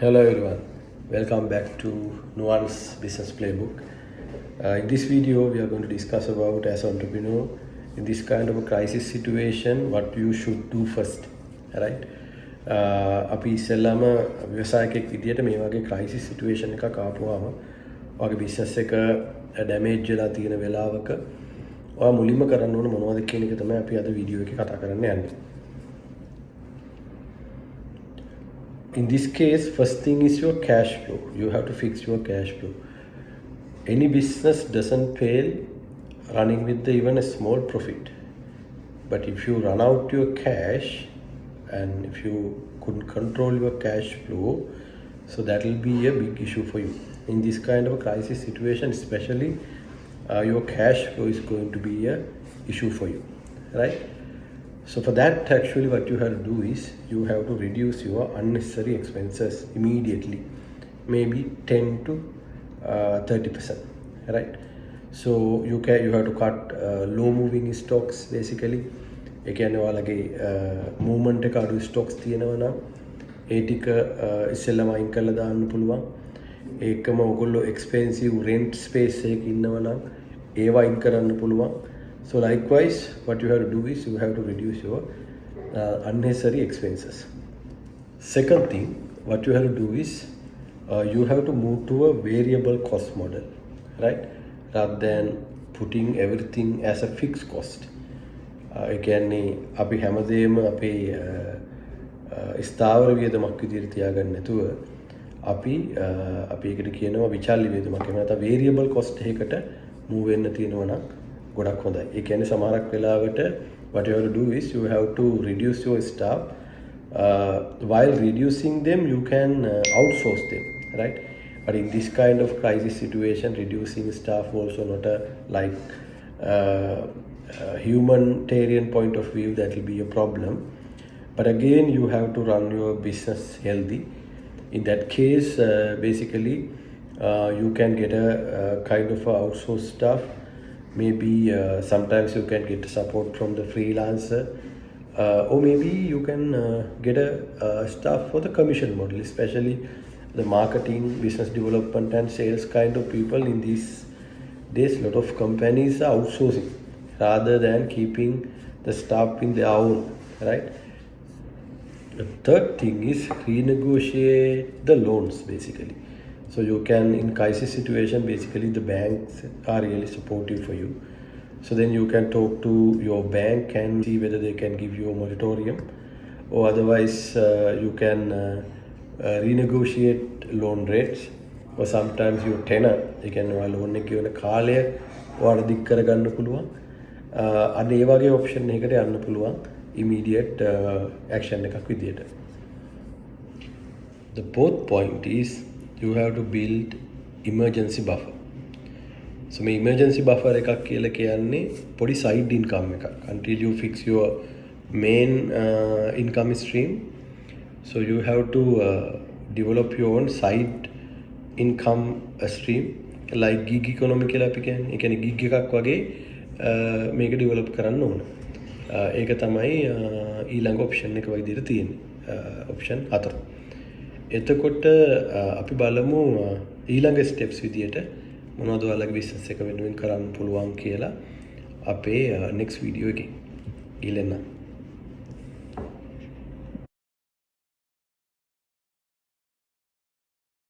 Hello everyone, welcome back to Nuance Business Playbook. In this video, we are going to discuss about as an entrepreneur in this kind of a crisis situation, what you should do first, right? අපි ඉස්සෙල්ලාම ව්‍යවසායකයෙක් විදියට මේ වගේ crisis situation එකක් ආපුවාම ඔයාගේ business එක damage වෙලා තියෙන වෙලාවක ඔයා මුලින්ම කරන්න ඕන මොනවද කියන එක තමයි අපි අද වීඩියෝ එකේ කතා කරන්න යන්නේ. In this case, first thing is your cash flow. You have to fix your cash flow. Any business doesn't fail running with even a small profit. But if you run out your cash and if you couldn't control your cash flow, so that will be a big issue for you. In this kind of a crisis situation, especially your cash flow is going to be a issue for you, right? So for that, actually what you have to do is you have to reduce your unnecessary expenses immediately, maybe 10 to 30%, right? So you have to cut low moving stocks basically. ඒ කියන්නේ ඔයාලගේ movement එක අඩු stocks තියෙනවා නම් ඒ ටික ඉස්සෙල්ලාම අයින් කරලා දාන්න පුළුවන්. ඒකම ඔයගොල්ලෝ expensive rent space එකක ඉන්නවා නම් ඒව අයින් කරන්න පුළුවන්. So likewise, what you have to do is you have to reduce your unnecessary expenses. Second thing, what you have to do is you have to move to a variable cost model, right? Rather than putting everything as a fixed cost. ඒ කියන්නේ අපි හැමදේම අපේ ස්ථාවර වියදමක් විදිහට තියාගන්න නැතුව අපි ඒකට කියනවා විචල්්‍ය වියදමක්. එහෙම නැත්නම් variable cost එකකට move වෙන්න තියෙනවා නම් ගොඩක් හොඳයි. ඒ කියන්නේ සමහරක් වෙලාවට what you have to do is you have to reduce your staff. While reducing them, you can outsource them, right? But in this kind of crisis situation, reducing staff also not a humanitarian point of view, that will be a problem. But again, you have to run your business healthy. In that case, basically, you can get a kind of outsourced staff. Maybe sometimes you can get support from the freelancer, or maybe you can get a staff for the commission model, especially the marketing, business development and sales kind of people. In these days, a lot of companies are outsourcing rather than keeping the staff in their own, right? The third thing is renegotiate the loans basically. So you can, in crisis situation, basically the banks are really supportive for you. So then you can talk to your bank and see whether they can give you a moratorium, or otherwise you can renegotiate loan rates, or sometimes your tenor, you can loan එක කියන කාලය ඔයාලා දික් කරගන්න පුළුවන්. අන්න ඒ වගේ option එකකට යන්න පුළුවන් immediate action එකක් විදියට. The fourth point is you have to build emergency buffer. So මේ emergency buffer එකක් කියලා කියන්නේ පොඩි side income එකක් until you fix your main income stream. So you have to develop your own side income stream like gig economy කියලා අපි කියන්නේ. ඒ කියන්නේ gig එකක් වගේ මේක develop කරන්න ඕන. ඒක තමයි ඊළඟ option එක විදිහට තියෙන්නේ. option 4. එතකොට අපි බලමු ඊළඟ ස්ටෙප්ස් විදියට මොනවද ඔයාලගේ බිස්නස් එක වෙනුවෙන් කරන්න පුළුවන් කියලා අපේ next වීඩියෝ එකේ. ඊළඟ